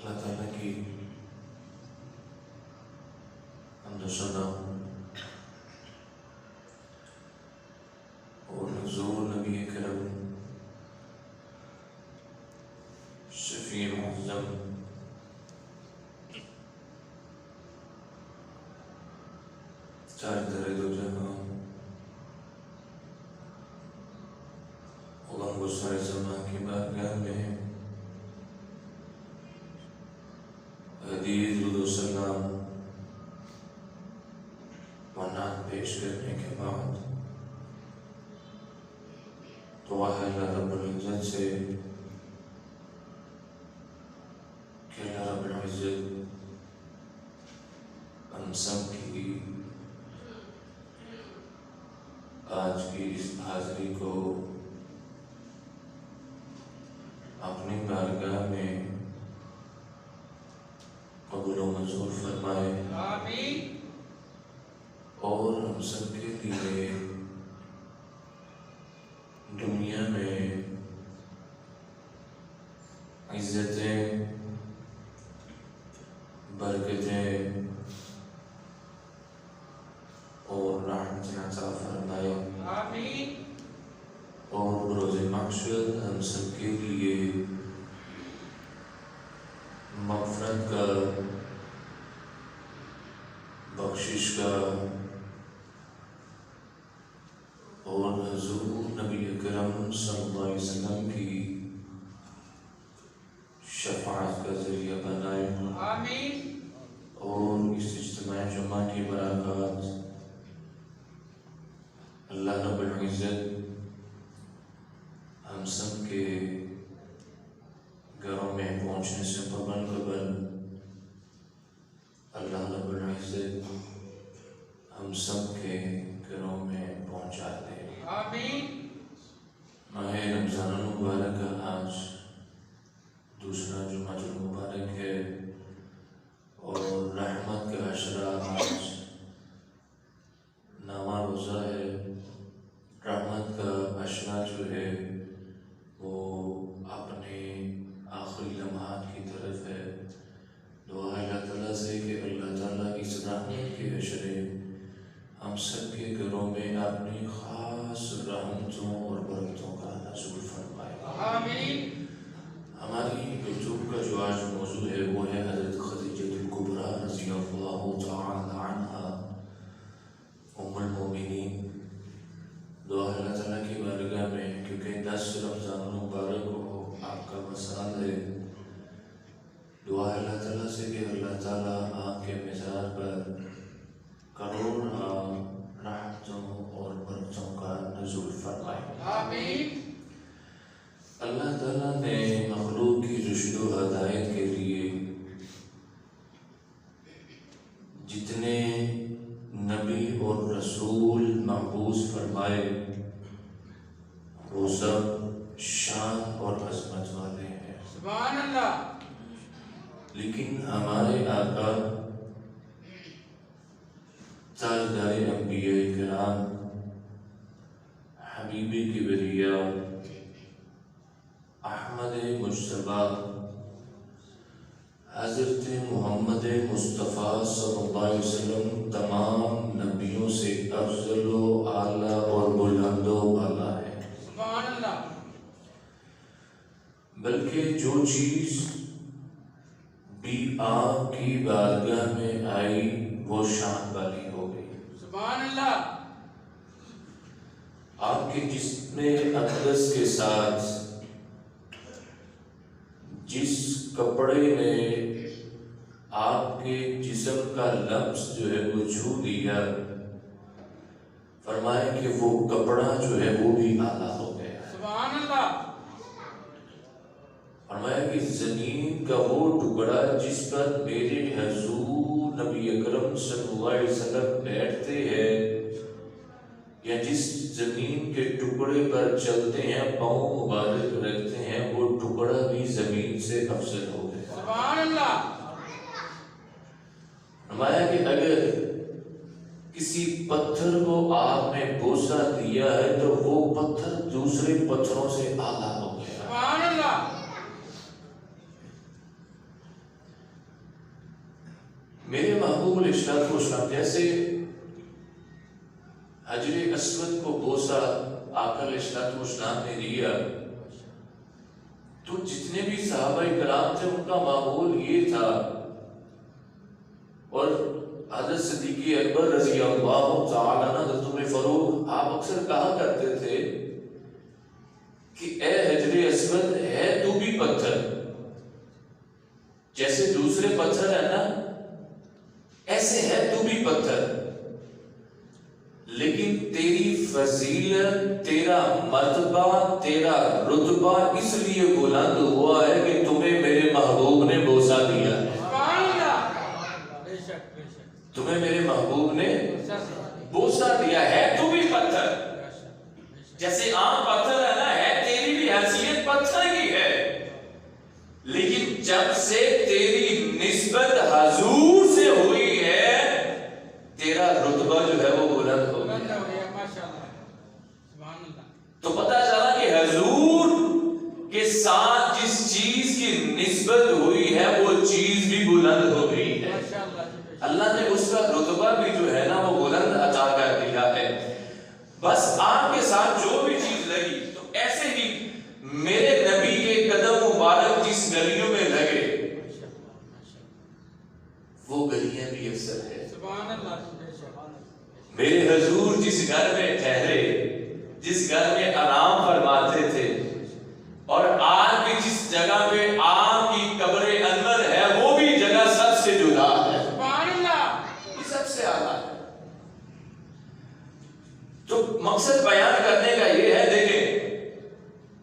اللہ تعالیٰ کی حمد و ثنا اور حضور نبی کرم شفیع معظم تاجدار دو جہاں علم گسار زمان کی بارگاہ میں حدیث درود و سلام و نعت پیش کرنے کے بعد دعا ہے اللہ رب العزت سے کہ اللہ رب العزت ہم سب کی آج کی اس حاضری کو اپنی بارگاہ میں قبول و منظور فرمائے آمین اور ہم سب کے لیے دنیا میں عزتیں برکتیں اور رحمتیں عطا فرمائے آمین اور روز محشر ہم سب کے لیے مغفرت کا بخشش کا اور حضور نبی اکرم صلی اللہ علیہ وسلم کی شفاعت کا ذریعہ بنائے آمین اور اس اجتماع جمعہ کی برکات اللہ رب العزت ہم سب کے گھروں میں پہنچنے سے قبل اللہ رب العزت ہم سب کے گھروں میں پہنچا دے آمین ماہ رمضان المبارک کا آج دوسرا جمعہ المبارک ہے اور رحمت کا عشرہ آج نواں روزہ ہے رحمت کا عشرہ جو ہے وہ اپنے آخری لمحات کی طرف ہے دعا ہے اللہ تعالیٰ سے کہ اللہ تعالیٰ اس رحمت کے عشرے ہم سب کے گھروں میں اپنی خاص رحمتوں اور برکتوں کا نزول فرمائے آمین ہماری گفتگو کا جو آج موضوع ہے وہ ہے حضرت خدیجہ الکبریٰ رضی اللہ تعالی عنہا ام المومنین دعا ہے اللہ تعالیٰ کی بارگاہ میں کیونکہ 10 رمضان المبارک کو آپ کا وصال ہے دعا ہے اللہ تعالیٰ سے کہ اللہ تعالیٰ آپ کے مزار پر کروڑ رحمتوں اور برکتوں کا نزول فرمائے آمین اللہ تعالیٰ نے مخلوق کی رشد و ہدایت کے لیے جتنے نبی اور رسول مبعوث فرمائے وہ سب شان اور عظمت والے ہیں سبحان اللہ لیکن ہمارے آقا تاجدار انبیاء کرام حبیب کبریاء احمد مجتبی حضرت محمد مصطفیٰ صلی اللہ علیہ وسلم تمام نبیوں سے افضل و اعلیٰ اور بلند و بالا ہے سبحان اللہ بلکہ جو چیز بھی آپ کی بارگاہ میں آئی وہ شان والی ہو گئی سبحان اللہ آپ کے جسم اقدس کے ساتھ جس کپڑے نے آپ کے جسم کا لمس جو ہے وہ چھو دیا فرمایا کہ وہ کپڑا جو ہے وہ بھی اعلیٰ ہو گیا سبحان اللہ فرمایا کہ زمین کا وہ ٹکڑا جس پر میرے حضور نبی اکرم صلی اللہ علیہ وسلم بیٹھتے ہیں یا جس زمین کے ٹکڑے پر چلتے ہیں پاؤں مبارک رکھتے ہیں وہ ٹکڑا بھی زمین سے افضل ہو گیا سبحان اللہ فرمایا کہ اگر کسی پتھر کو آپ نے بوسہ دیا ہے تو وہ پتھر دوسرے پتھروں سے اعلیٰ ہو گیا سبحان اللہ محبوب علیہ الصلوۃ والسلام جیسے حجر اسود کو بوسہ آقا علیہ الصلوۃ والسلام نے دیا تو جتنے بھی صحابہ کرام تھے ان کا معمول یہ تھا. اور حضرت صدیق اکبر رضی اللہ تعالیٰ عنہ حضرت عمر فاروق آپ اکثر کہا کرتے تھے کہ اے حجر اسود ہے تو بھی پتھر، جیسے دوسرے پتھر ہے نا ایسے ہے تو بھی پتھر، لیکن تیری فضیلت، تیرا مرتبہ، تیرا رتبہ اس لیے بلند ہوا ہے کہ تمہیں میرے محبوب نے بوسہ دیا ہے. تمہیں میرے محبوب نے بوسہ دیا ہے تو بھی پتھر، جیسے عام پتھر ہے نا، ہے تیری بھی حیثیت پتھر کی ہے، لیکن جب سے تیری نسبت حضور سے ہوئی ہے تیرا رتبہ جو ہے وہ بلند ہو گیا. تو پتہ چلا کہ حضور کے ساتھ جس چیز کی نسبت ہوئی ہے وہ چیز بھی بلند ہو گئی ہے. اللہ نے اس کا رتبہ بھی جو ہے نا وہ بلند عطا کر دیا ہے. بس آپ کے ساتھ جو بھی چیز لگی تو ایسے ہی میرے نبی کے قدم مبارک جس گلیوں میں لگے وہ گلیاں بھی افضل ہے. میرے حضور جس گھر میں ٹھہرے، جس گھر میں آرام فرماتے تھے، اور آج بھی جس جگہ پہ آپ کی قبر انور ہے وہ بھی جگہ سب سے جدا ہے، یہ سب سے اعلیٰ ہے. تو مقصد بیان کرنے کا یہ ہے، دیکھیں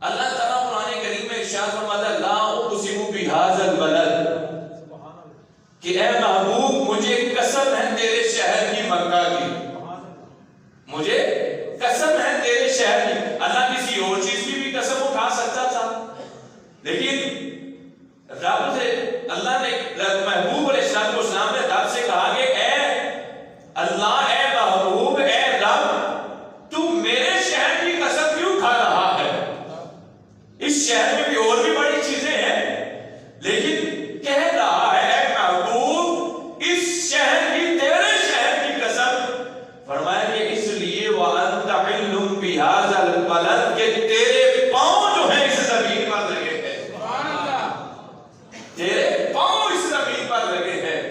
اللہ تعالیٰ قرآن کریم میں ارشاد فرماتا ہے لا اقسم بہذا البلد، کہ اے محبوب مجھے قسم ہے تیرے شہر کی، مکہ کی، مجھے قسم ہے تیرے شہر کی. اللہ کسی اور چیز کی بھی قسم اٹھا سکتا تھا، لیکن رب سے اللہ نے محبوب علیہ الصلوۃ والسلام نے رب سے کہا کہ اے اللہ، اے محبوب، اے رب، تو میرے شہر کی قسم کیوں کھا رہا ہے؟ اس شہر میں بھی اور بھی بڑی چیزیں ہیں، لیکن کہہ رہا ہے اے محبوب اس شہر کی، تیرے شہر کی قسم. فرمایا کہ اس لیے وَأَنْتَ حِلٌّ بِهَذَا الْبَلَدِ، کہ تیرے پاؤں جو ہیں اس زمین پر لگے ہیں، تیرے پاؤں اس زمین پر لگے ہیں.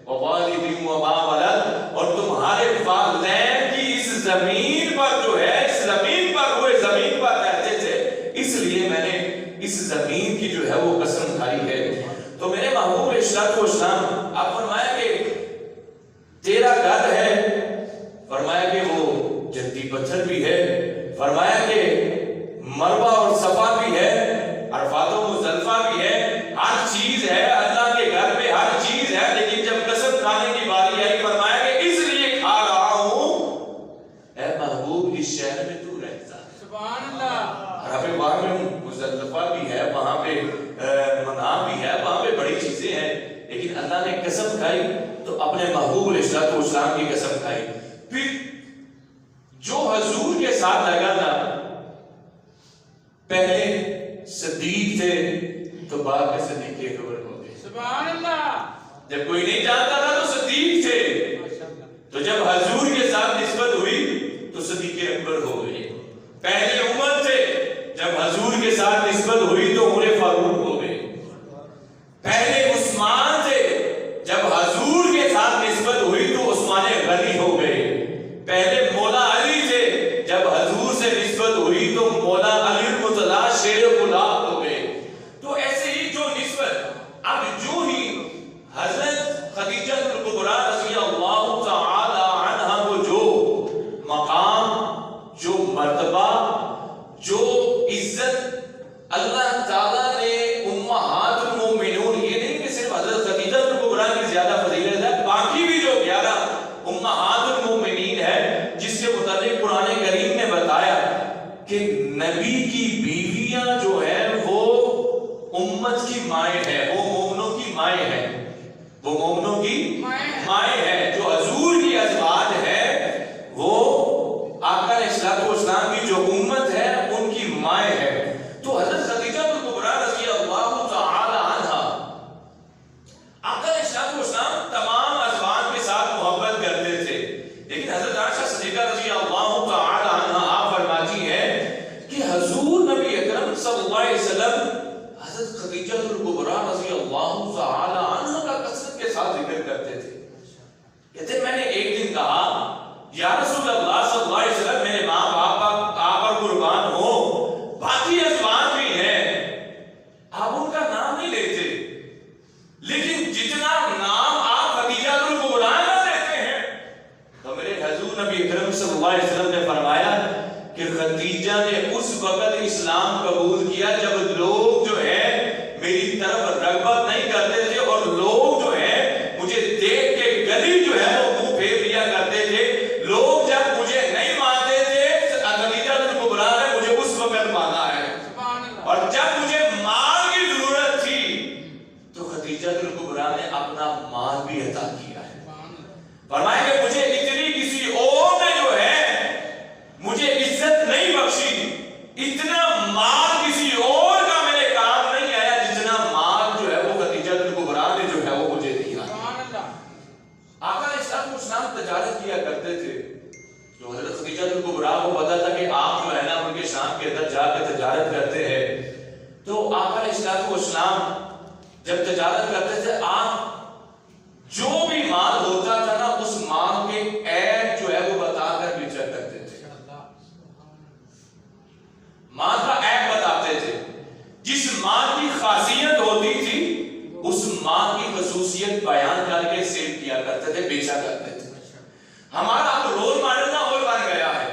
وَوَالِدٍ وَمَا وَلَدَ، اور تمہارے والدین کی اس زمین پر جو ہے، اس زمین پر ہوئے زمین پر رہتے تھے، اس لیے میں نے اس زمین کی جو ہے وہ قسم کھائی ہے. تو میرے محبوب علیہ الصلوۃ والسلام آپ فرمایا کہ تیرا گھر ہے، فرمایا کہ وہ جنتی پتھر بھی ہے، فرمایا کہ مروہ اور صفا بھی ہے، عرفات و مزدلفہ بھی ہے، ہر چیز ہے اللہ کے گھر میں، ہر چیز ہے. لیکن جب قسم کھانے کی باری آئی فرمایا کہ اس لیے کھا رہا ہوں اے محبوب اس شہر میں تو رہتا ہے. سبحان اللہ. عرفے بار میں مزدلفہ بھی ہے، وہاں پہ منع بھی ہے، وہاں پہ بڑی چیزیں ہیں، لیکن اللہ نے قسم کھائی تو اپنے محبوب علیہ الصلوۃ والسلام کی قسم کھائی. پھر جو حضور کے ساتھ لگا نا، پہلے صدیق تھے تو بعد میں صدیق اکبر ہو گئے. سبحان اللہ. جب کوئی نہیں جانتا تھا تو صدیق تھے، تو جب حضور کے ساتھ نسبت ہوئی تو صدیق اکبر ہو گئے. پہلے عمر تھے، جب حضور کے ساتھ نسبت ہوئی تو عمر فاروق ہو گئے. پہلے عثمان تھے، جب حضور کے ساتھ نسبت ہوئی تو عثمان غنی ہو گئے. پہلے مولا علی تھے، جب حضور سے نسبت ہوئی تو مولا علی المرتضیٰ شیر غلام ہو گئے. تو ایسے ہی جو نسبت، اب جو ہی حضرت خدیجہ الکبریٰ رضی اللہ تعالی عنہا کو جو مقام، جو مرتبہ، جو عزت اللہ تعالیٰ نے امہات المومنون، یہ نہیں کہ صرف حضرت خدیجہ الکبریٰ کی زیادہ فضیلت ہے، باقی بھی جو 11 امہات المومنین ہے جس کے متعلق قرآن کریم نے بتایا کہ نبی کی بیویاں جو ہیں وہ امت کی مائیں ہیں، وہ مومنوں کی مائیں ہیں، وہ مومنوں کی مائیں ہیں. جو حضور کی ازواج ہے وہ آقا علیہ الصلوۃ والسلام کی جو امت ہے ان کی مائیں ہیں. تو حضرت خدیجہ الکبریٰ رضی اللہ تعالی عنہا آقا علیہ الصلوۃ والسلام تمام ازواج کے ساتھ اللہ تعالی عنہ کا کثرت کے ساتھ ذکر کرتے تھے. کہتے میں نے ایک دن کہا یا رسول اللہ صلی اللہ علیہ وسلم میرے ماں باپ آپ پر قربان ہو, باقی ازواج بھی ہیں, آپ ان کا نام نہیں لیتے, لیکن جتنا نام آپ خدیجہ الکبریٰ کا لیتے ہیں. تو میرے حضور نبی اکرم صلی اللہ علیہ وسلم نے فرمایا کہ خدیجہ نے اس وقت اسلام قبول کیا جب لوگ جو ہے میری طرف رغبت نہیں کرتے تھے, اور لوگ جو ہے مجھے دیکھ کے گلی جو ہے وہ منہ پھیر لیا کرتے تھے. لوگ جب مجھے نہیں مانتے تھے, خدیجہ الکبریٰ نے مجھے اس وقت مانا ہے, اور جب مجھے مال کی ضرورت تھی تو خدیجہ الکبریٰ نے اپنا مال بھی عطا کیا ہے. فرمایا کہ مجھے اتنی کسی اور نے جو ہے مجھے عزت نہیں بخشی, اتنا مال کسی اور کا میرے کام نہیں آیا جتنا مال جو ہے وہ خدیجہ الکبریٰ نے جو ہے وہ مجھے دیا. آقا اسلام اسلام تجارت کیا کرتے تھے. جو حضرت خدیجہ الکبریٰ کو پتا تھا کہ آپ جو ہے نا ان کے شام کے اندر جا کے تجارت کرتے ہیں, تو آقا اسلام جب تجارت کرتے تھے آپ جو بھی مال ہوتا تھا نا اس مال کے عیب جو ہے وہ بتا کر بیچا کرتے تھے. مال کا عیب بتاتے تھے, جس مال کی خاصیت ہوتی تھی اس مال کی خصوصیت بیان کر کے سیل کیا کرتے تھے, بیچا کرتے تھے. ہمارا اب رول ماڈل نہ اور بن گیا ہے.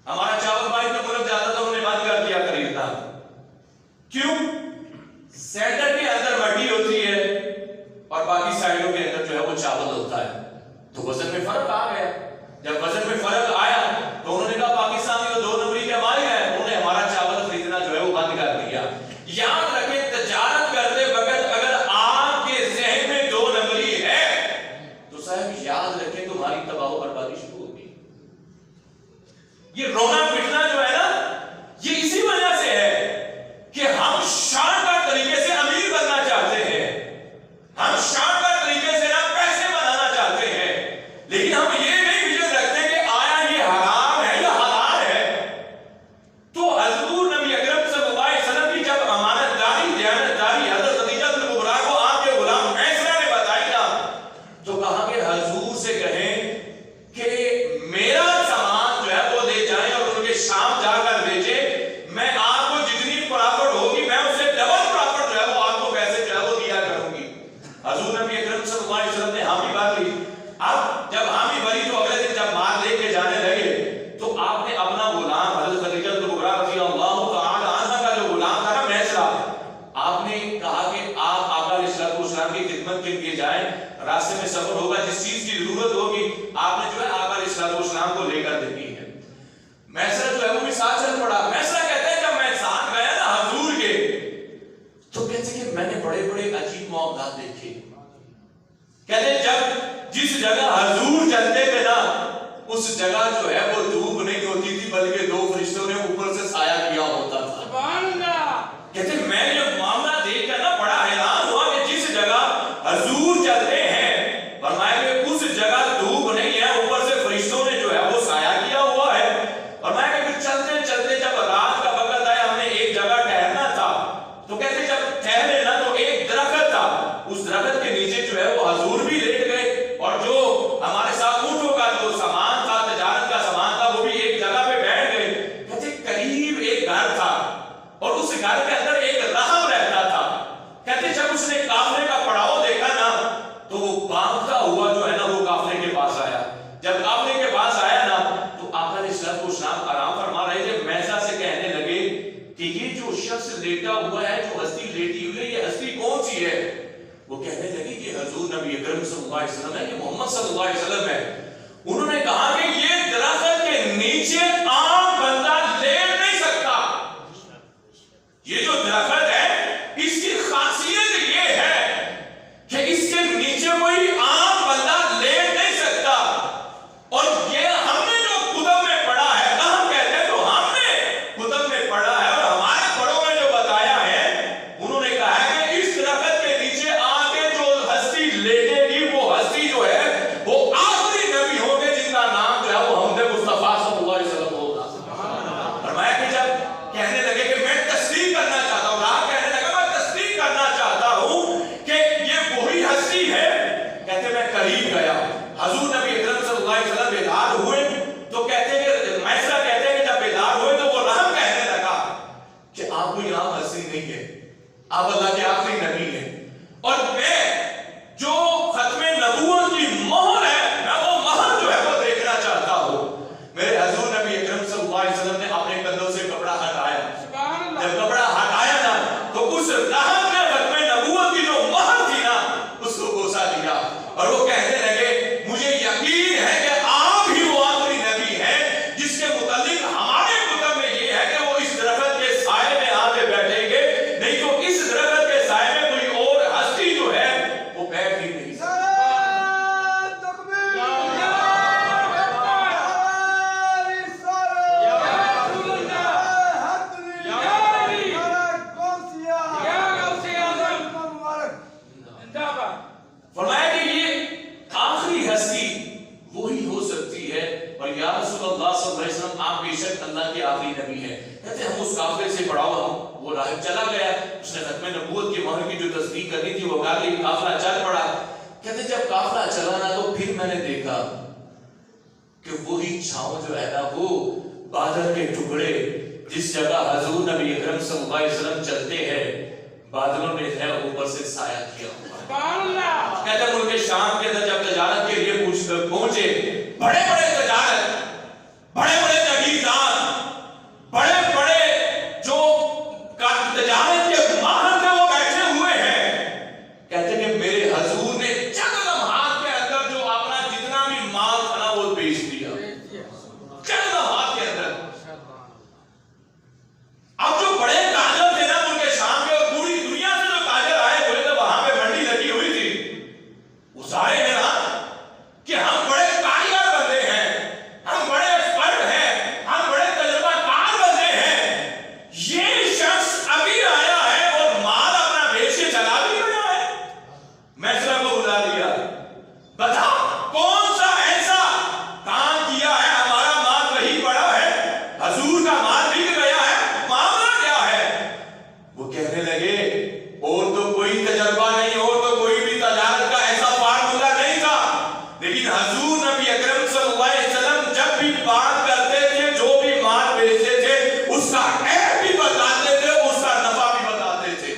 ہمارا چاول بھائی تو ملک جاتا تھا, انہوں نے بند کر دیا خریدنا. کیوں؟ سینٹر کے اندر مٹی ہوتی ہے اور باقی سائڈوں کے اندر جو ہے وہ چاول ہوتا ہے, تو وزن میں فرق آ گیا. جب وزن میں فرق آیا تو انہوں نے کہا پاکستانی تو 2 نمبری کے مالک ہیں, انہوں نے ہمارا چاول خریدنا جو ہے وہ بند کر دیا. یاد رکھیں تجارت کرتے وقت اگر آپ کے ذہن میں 2 نمبری ہے تو صاحب یاد رکھیں تمہاری تباہ و بربادی شروع ہوگی. یہ رونا پٹنا جو ہے نا یہ اسی وجہ سے ہے کہ ہم شارٹ کٹ طریقے سے امیر بننا چاہتے ہیں, ہم شارٹ کٹ طریقے سے نا پیسے بنانا چاہتے ہیں, لیکن ہم یہ نہیں ویژن رکھتے کہ آیا یہ حرام ہے یا حلال ہے. تو حضور نبی اکرم صلی اللہ علیہ وسلم کی جب امانت داری دیانتداری حضرت خدیجہ الکبریٰ کو آپ کے غلام میسرہ نے بتائی نا, تو کہا کہ حضور سے کہیں کہ میرا سامان جو ہے وہ لے جائیں اور ان کے شام جا کر بیچیں, میں آپ کو جتنی پرافٹ ہوگی میں اس سے ڈبل پرافٹ جو ہے وہ آپ کو پیسے جو ہے وہ دیا کروں گی. حضور نبی اکرم صلی اللہ علیہ وسلم نے حامی بات لی. اب جب حامی بھری تو اگلے دن جب مال لے کے جانے لگے تو آپ نے اپنا غلام حضرت خدیجہ الکبریٰ رضی اللہ تعالی عنہ کا جو غلام تھا نا میسرہ, آپ نے کہا کہ آپ آقا علیہ السلام کی خدمت کے لیے جائیں, راستے میں سفر ہوگا, جس چیز کی ضرورت ہوگی آپ نے جو ہے آقا علیہ السلام کو لے کر دینی ہے. میسرہ جو ہے وہ بھی ساتھ چل پڑا. میسرہ کہتے ہیں جب میں ساتھ گیا نا حضور کے, تو کہتے کہ میں نے بڑے بڑے عجیب معاملات دیکھے. کہتے جب جس جگہ حضور چلتے تھے نا اس جگہ جو ہے وہ دھوپ نہیں ہوتی تھی بلکہ 2 فرشتوں نے اوپر سے سایہ کیا ہوتا تھا. سبحان اللہ. کہتے میں یہ معاملہ دیکھ کر نا بڑا حیران ہوا کہ جس جگہ حضور چلتے ہیں فرمایا کہ اس جگہ دھوپ نہیں ہے, اوپر سے فرشتوں نے جو ہے وہ سایہ کیا ہوا ہے. فرمایا کہ پھر چلتے چلتے جب رات کا وقت آیا ہم نے ایک جگہ ٹھہرنا تھا, تو کہتے جب ٹھہرے نا تو ایک درخت تھا, اس درخت کے نیچے جو ہے وہ حضور بھی لیٹ گئے, اور جو ہمارے ساتھ اونٹوں کا جو سامان تھا, تجارت کا سامان تھا, وہ بھی ایک جگہ پہ بیٹھ گئے. کہتے قریب ایک گھر تھا اور اس گھر کے اندر ایک راہب رہتا تھا. کہتے جب اس نے قافلے کا پڑاؤ دیکھا نا تو وہ بھاگتا ہوا جو ہے نا وہ قافلے کے پاس آیا. جب قافلے کے پاس آیا نا تو آقا علیہ السلام آرام فرما رہے تھے. میسرہ سے کہنے لگے کہ یہ جو شخص لیٹا ہوا ہے, جو ہستی لیٹی ہوئی ہے, یہ ہستی کون سی ہے؟ وہ کہنے لگی کہ حضور نبی اکرم صلی اللہ علیہ وسلم ہے, یہ محمد صلی اللہ علیہ وسلم ہے. انہوں نے کہا کہ یہ درخت کے نیچے عام بندہ لیٹ نہیں سکتا. یہ جو درخت ہے اس کی خاصیت یہ ہے کہ اس کے نیچے کوئی عام بندہ لیٹ نہیں سکتا. اور یہ ہم نے جو کتب میں پڑھا ہے, ہم کہتے ہیں تو ہم نے کتب میں پڑھا ہے اور ہمارے بڑوں نے جو بتایا ہے, انہوں نے کہا ہے کہ اس درخت کے نیچے آ کے جو ہستی لیٹے گی وہ ہستی جو ہے وہ آخری نبی ہوگے جن کا نام جو ہے وہ حمد مصطفیٰ صلی اللہ علیہ وسلم آپ اللہ کے آخری نبی ہیں، اور میں جو ختم نبوت کی مہر ہے میں وہ مہر جو ہے وہ دیکھنا چاہتا ہوں۔ میرے حضور نبی اکرم صلی اللہ علیہ وسلم نے اپنے کندھوں سے کپڑا ہٹایا، جب کپڑا ہٹایا نا تو اس راحت میں ختم نبوت کی جو مہر تھی نا اس کو بوسہ دیا، اور وہ کہنے لگے مجھے یقین ہے کہ آپ ہی وہ آخری نبی ہیں جس کے متعلق ہمارے کتب میں یہ ہے کہ وہ اس درخت کے سائے میں آ کے بیٹھیں گے، نہیں تو اس درخت کے سائے میں کوئی اور ہستی جو ہے وہ بیٹھ ہی نہیں۔ فرمایا کہ یہ آخری ہستی وہی ہو سکتی ہے، اور یا رسول اللہ صلی اللہ علیہ وسلم آپ بے شک اللہ کے آخری نبی ہیں۔ کہتے ہم اس قافلے سے پڑا ہوا ہوں، وہ راہب چلا گیا، اس نے ختم نبوت کی مہر کی جو تصدیق کرنی تھی وہ کہا کہ قافلہ چل پڑا۔ کہتے جب قافلہ چلا نا تو پھر میں نے دیکھا کہ وہی چھاؤں جو ہے نا وہ بادل کے ٹکڑے جس جگہ حضور نبی اکرم صلی اللہ علیہ وسلم چلتے ہیں بادلوں نے ہے اوپر سے سایہ کیا ہوا۔ کہتے ہیں ملک شام کے اندر جب تجارت کے لیے پہنچے، بڑے بڑے تجارت، بڑے بڑے جاگیردار، بڑے بڑے جو تجارت کے ماہر تھے وہ بیٹھے ہوئے ہیں۔ کہتے ہیں کہ میرے حضور نے چند لمحات کے اندر جو اپنا جتنا بھی مال تھا نا وہ بیچ دیا، چند لمحات کے اندر۔ اب جو بڑے تاجر تھے نا ملک شام کے اور پوری دنیا سے جو تاجر آئے ہوئے تھے وہاں پہ منڈی لگی ہوئی تھی، وہ سارے ہیں نا کہ ہم بڑے کاریگر بندے ہیں، ہم بڑے ایکسپرٹ ہیں، ہم بڑے تجربہ کار بندے ہیں، یہ شخص ابھی آیا ہے اور مال اپنا بیچ کے چلا بھی گیا ہے، محضرہ کو بلا لیا، بتا کون سا ایسا کام کیا ہے ہمارا مال وہی پڑا ہے، حضور کا مال بک گیا ہے، معاملہ کیا ہے؟ وہ کہنے لگے اور تو کوئی تجربہ نہیں، اور تو کوئی بھی تجارت کا ایسا فارمولا نہیں تھا، لیکن حضور نبی اکرم صلی اللہ علیہ وسلم جب بھی بات کرتے تھے جو بھی مال بیچتے تھے اس کا عیب بھی بتاتے تھے، اس کا نفع بھی بتاتے تھے،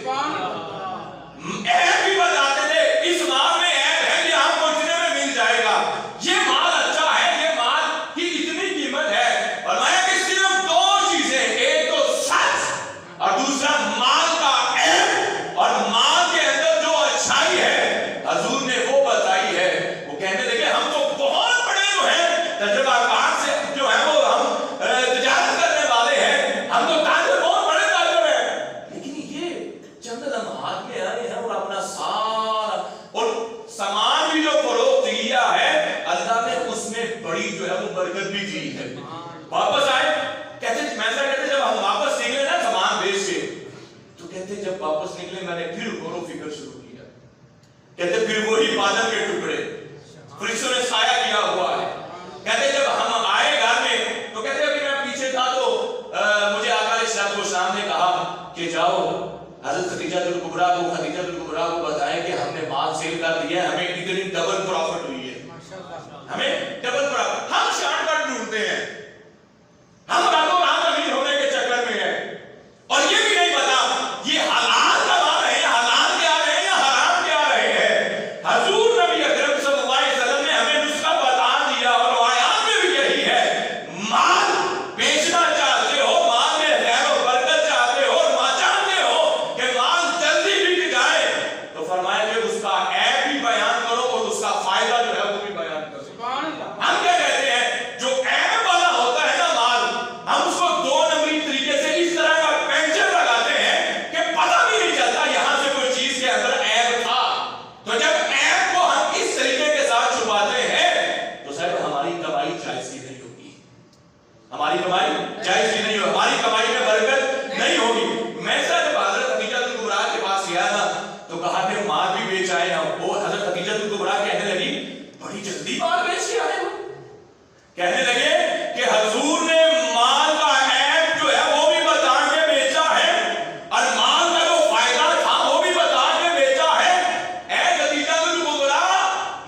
عیب بھی بتاتے تھے، اس مال میں عیب ہے کہ آپ کو اتنے میں مل جائے گا، یہ مال اچھا ہے، یہ مال کی اتنی قیمت ہے۔ فرمایا کہ صرف دو چیزیں، ایک تو سچ اور دوسرا مال کا عیب، اور مال کے اندر جو اچھائی ہے حضور نے وہ بتائی ہے۔ وہ کہنے لگے ہم تو بہت بڑے جو ہیں تجربہ کار سے جو ہے وہ ہم تجارت کرنے والے ہیں، ہم تو تاجر بہت بڑے تاجر ہیں، لیکن یہ چند لمحات میں آئے ہیں اور اپنا سارا اور سامان بھی جو فروخت کیا ہے اللہ نے اس میں بڑی جو ہے وہ برکت بھی دی ہے۔ واپس آئے، کہتے جب ہم واپس نکلے نا سامان بیچ کے، تو کہتے جب واپس نکلے میں نے پھر غور و فکر شروع کیا، کہتے پھر وہی بادل کے ٹکڑے فرشتوں نے سایہ کیا ہوا ہے۔ کہتے جب ہم آئے گھر میں تو کہتے ابھی میں پیچھے تھا تو مجھے آقا علیہ الصلوۃ والسلام نے کہا کہ جاؤ حضرت خدیجہ الکبریٰ کو بتائیں کہ ہم نے مال سیل کر دیا ہے، ہمیں اتنی ڈبل پروفٹ ہوئی ہے، ہمیں ڈبل پروفٹ۔ ہم شارٹ کٹ ڈھونڈتے ہیں، ہم راتوں رات امیر ہونے کے چکر میں ہیں، اور یہ بھی نہیں پتا یہ حلال کما رہے ہیں، حلال کیا رہے ہیں یا حرام کیا رہے ہیں۔ حضور نبی اکرم صلی اللہ علیہ وسلم نے ہمیں نسخہ بتا دیا، اور روایات میں بھی یہی ہے، مال بیچنا چاہتے ہو، مال میں خیر و برکت چاہتے ہو، اور چاہتے ہو کہ مال جلدی بک جائے، تو فرمایا کہ اس کا عیب بھی بیان کرو اور اس کا فائدہ جو ہے وہ بھی بیان کرو۔ ہم کیا کہتے ہیں جو عیب والا ہوتا ہے نا مال، ہم اس کو دو نمبری طریقے سے اس طرح کا پینچر لگاتے ہیں کہ پتہ بھی نہیں چلتا یہاں سے کوئی چیز کے اندر عیب تھا۔ تو جب عیب کو ہم اس طریقے کے ساتھ چھپاتے ہیں تو صاحب ہماری کمائی جائز ہی نہیں ہوگی، ہماری کمائی جائز ہی نہیں ہوگی، ہماری کمائی میں برکت نہیں ہوگی۔ میں جب حضرت خدیجہ الکبریٰ کے پاس گیا نا تو کہا کہ مال بھی بیچ آئے ہیں، وہ حضرت خدیجہ الکبریٰ کہنے لگی بڑی جلدی مال بیچ کے آئے ہو، کہنے لگے کہ حضور نے مال کا عیب جو ہے وہ بھی بتا کے بیچا ہے اور مال کا جو فائدہ تھا وہ بھی بتا کے بیچا ہے۔ اے خدیجہ الکبریٰ،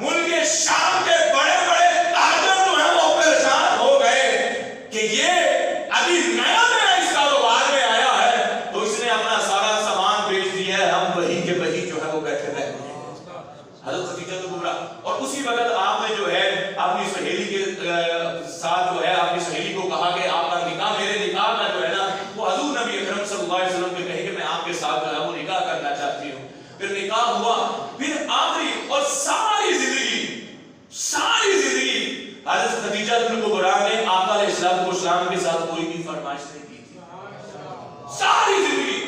ملک شام کے بڑے بڑے تاجر جو ہیں وہ پریشان ہو گئے کہ یہ ابھی نیا نیا اس کاروبار میں آیا ہے تو اس نے اپنا سارا سامان بیچ دیا پھر نکاح ہوا، پھر آخری اور ساری زندگی حضرت خدیجہ کبریٰ نے آقا علیہ السلام کے ساتھ کوئی بھی فرمائش نہیں کی تھی. ساری زندگی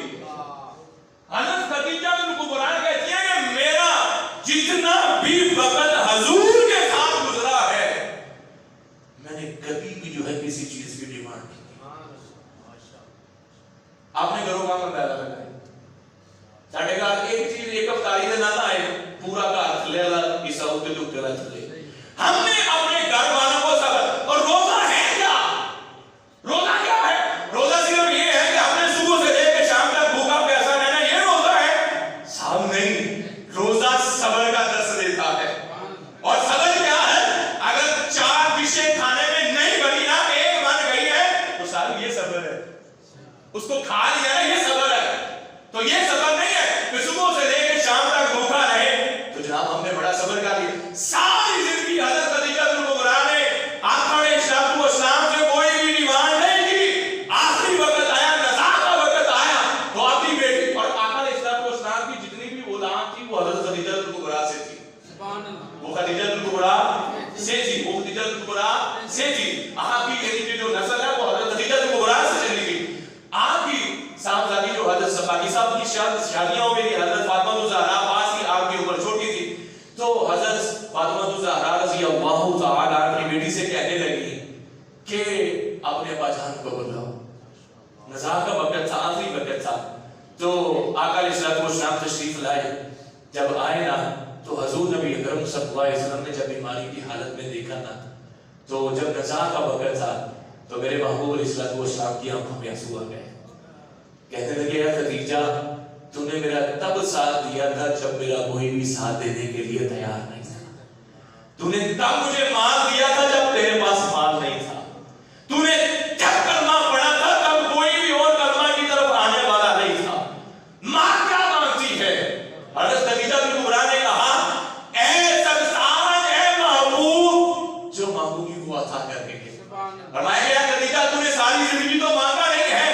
حضرت خدیجہ کبریٰ کہتی ہیں کہ میرا جتنا بھی وقت حضور کے ساتھ گزرا ہے میں نے کبھی بھی جو ہے کسی چیز کی ڈیمانڈ نہیں کی. آپ نے گھروں کا اندازہ لگایا ساڑھے گھر ایک چیز ایک افطاری دے نہ آئے پورا گھر تھلے والا حصہ ہوتے جو تیرا تھلے. ہم نے اپنے گھر والوں کو صبر. اور روزہ ہے کیا؟ روزہ کیا ہے؟ روزہ صرف یہ ہے کہ ہم نے صبح سے لے کے شام تک بھوکا پیاسا رہنا یہ روزہ ہے؟ صاحب نہیں، روزہ صبر کا درس دیتا ہے. اور صبر کیا ہے؟ اگر 4 ڈشیں کھانے میں نہیں بنی نا ایک بن گئی ہے تو صاحب یہ صبر ہے. اس کو کھا لیا نا یہ صبر ہے. تو یہ صبر نہیں ہے کہ صبح سے لے کے شام تک بھوکا رہے. تو جناب ہم نے بڑا صبر کر لیا. ساری زندگی حضرت خدیجہ کبریٰ نے آقا علیہ السلام سے کوئی بھی ڈیمانڈ نہیں کی. آخری وقت آیا، نزاع کا وقت آیا تو اپنی بیٹی اور آقا علیہ السلام کی جتنی بھی اولاد تھی وہ حضرت خدیجہ کبریٰ سے تھی. وہ خدیجہ کبریٰ سے تھی. آپ کی جو نسل ہے وہ حضرت خدیجہ کبریٰ سے چلی گئی. آپ کی صاحبزادی جو حضرت باقی صاحب کی شادیاں ہو گئی. حضرت فاطمہ الزہرا پاس ہی آپ کی عمر چھوٹی تھی تو حضرت فاطمہ الزہرا رضی اللہ تعالی عنہا اپنی بیٹی سے کہنے لگی کہ اپنے ابا جان کو بلاؤ. نزاع کا وقت تھا، آخری وقت تھا. تو آقا علیہ السلام تشریف لائے. جب آئے نا تو حضور نبی اکرم صلی اللہ علیہ وسلم نے جب بیماری کی حالت میں دیکھا نا تو جب نزاع کا وقت تھا تو میرے محبوب علیہ السلام کی آنکھوں میں آنسو آ گئے. کہنے لگے اے خدیجہ تو نے میرا تب ساتھ دیا تھا جب میرا کوئی بھی ساتھ دینے کے لیے تیار نہیں تھا. تو نے تب مجھے مال دیا تھا جب تیرے پاس مال نہیں تھا. تو نے جب کلمہ پڑھا تھا تب کوئی بھی اور کلمہ کی طرف آنے والا نہیں تھا. ماں کیا مانگتی ہے؟ حضرت خدیجہ کبریٰ نے کہا اے سرساج اے محبوب جو مانگو گی وہ عطا کر دیں گے. فرمایا گیا خدیجہ تو نے ساری زندگی تو مانگا نہیں ہے،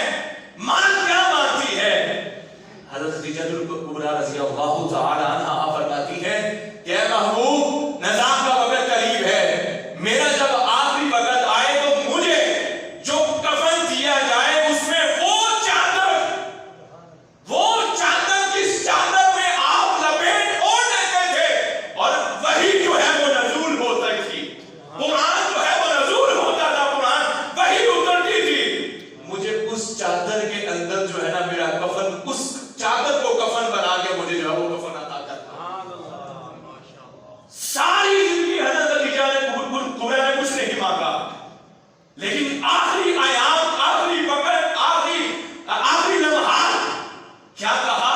مان کیا مانگتی ہے؟ حضرت خدیجہ کبریٰ رضی اللہ تعالی عنہا فرماتی ہے کہ اے محبوب نزاع کا وقت قریب ہے. میرا جب آخری وقت آئے تو مجھے جو کفن دیا جائے اس میں وہ چادر جس چادر میں آپ لپیٹ اوڑھ لیتے تھے اور وہی جو ہے وہ نزول ہوتی تھی. قرآن جو ہے وہ نزول ہوتا تھا، قرآن وہی اترتی تھی. مجھے اس چادر کے اندر جو ہے نا میرا کفن، اس چادر کو کفن بنا کے مجھے جو ہے وہ کفن عطا کرتا. ساری زندگی حضرت خدیجہ نے کبریٰ نے کچھ نہیں مانگا لیکن آخری ایام، آخری وقت، آخری لمحات کیا کہا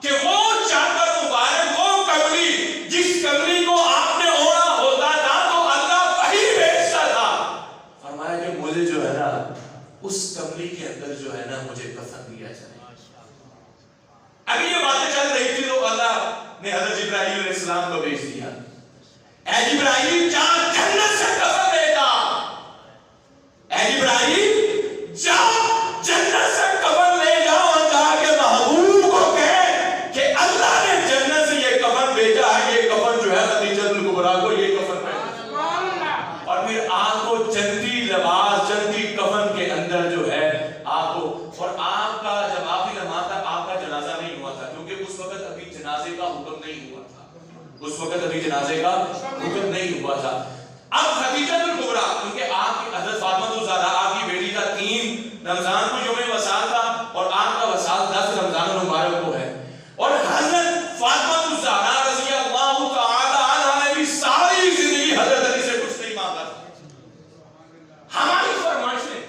کہ وہ چادر مبارک، وہ کملی جس کملی کو آپ نے اوڑھا ہوتا تھا تو اللہ وہی بھیجتا تھا. فرمایا کہ مجھے جو ہے نا اس کملی کے اندر جو ہے نا مجھے کفن دیا جائے. ابھی یہ باتیں چل رہی تھی تو اللہ نے حضرت جبرائیل علیہ السلام کو بھیج دیا. اے جبرائیل جا جنت سے کفن لے جا. اے جبرائیل جا جنت سے کفن لے جا اور جا کے محبوب کو کہے کہ اللہ نے جنت سے یہ کفن بھیجا ہے. یہ کفن جو ہے خدیجہ کبریٰ کو یہ کفن ہے. اور پھر آپ کو جنتی لباس، جنتی کفن کے اندر جو ہے آپ کو، اور آپ کا جب آخری لمحہ تک آپ کا جنازہ نہیں ہوا تھا کیونکہ اس وقت ابھی جنازے کا حکم نہیں ہوا تھا. اب خدیجہ کبریٰ کیونکہ آپ کی حضرت فاطمہ الزہرا آپ کی بیٹی کا 3 رمضان کو یوم وصال تھا اور آپ کا وصال 10 رمضان المبارک کو ہے. اور حضرت فاطمہ الزہرا رضی اللہ تعالی عنہا نے بھی ساری زندگی حضرت علی سے کچھ نہیں مانگا تھا. ہماری فرمائشیں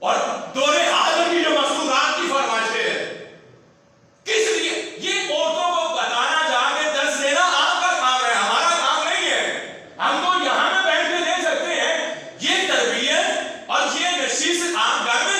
اور دور حاضر کی جو مستورات کی فرمائشیں ہیں کس لیے؟ یہ عورتوں کو بتانا جا کے درس دینا آپ کا کام ہے، ہمارا کام نہیں ہے. ہم تو یہاں میں بیٹھ کے دے سکتے ہیں. یہ تربیت اور یہ نشست آپ گھر میں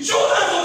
1400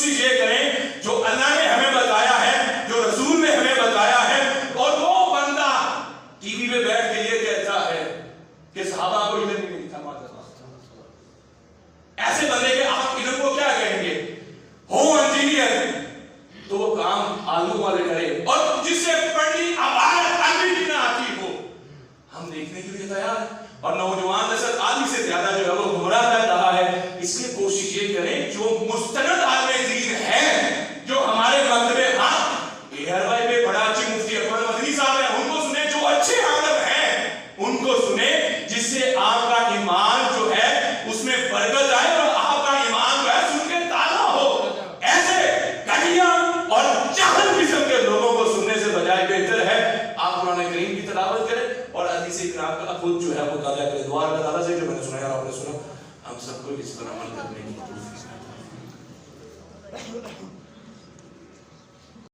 کوشش یہ کریں جو اللہ نے ہمیں بتایا ہے، جو رسول نے ہمیں بتایا ہے. اور وہ بندہ ٹی وی پہ بیٹھ کے یہ کہتا ہے کہ صحابہ کو علم نہیں تھا، ایسے بندے کے آپ علم کو کیا کہیں گے؟ ہو انجینئر تو وہ کام آلو والے کرے، اور جس سے پڑھنی عبارت عربی بھی نہ آتی ہو، ہم دیکھنے کے لیے تیار ہیں. اور نوجوان نسل آدھی سے زیادہ جو ہے وہ گمراہ کر رہا ہے. اس لیے کوشش یہ کریں جو مستند عالم دین ہیں، جو ہمارے مکتبے ایئر وائی پہ بڑا اچھی مفتی اکمل مدنی صاحب ہیں، ان کو سنیں. جو اچھے عالم ہیں ان کو سنیں، جس سے آپ کا ایمان جو ہے اس میں برکت آئے اور آپ کا ایمان جو ہے سن کے تازہ ہو. ایسے گھٹیا اور جاہل قسم کے لوگوں کو سننے سے بجائے بہتر ہے آپ قرآن کریم کی تلاوت کریں اور حدیث کرام کا خود جو ہے وہ مطالعہ کریں. دعا اللہ تعالیٰ سے جو میں نے سنا ہے آپ نے سنا، ہم سب کو اس پر عمل کرنے کی توفیق عطا فرمائے.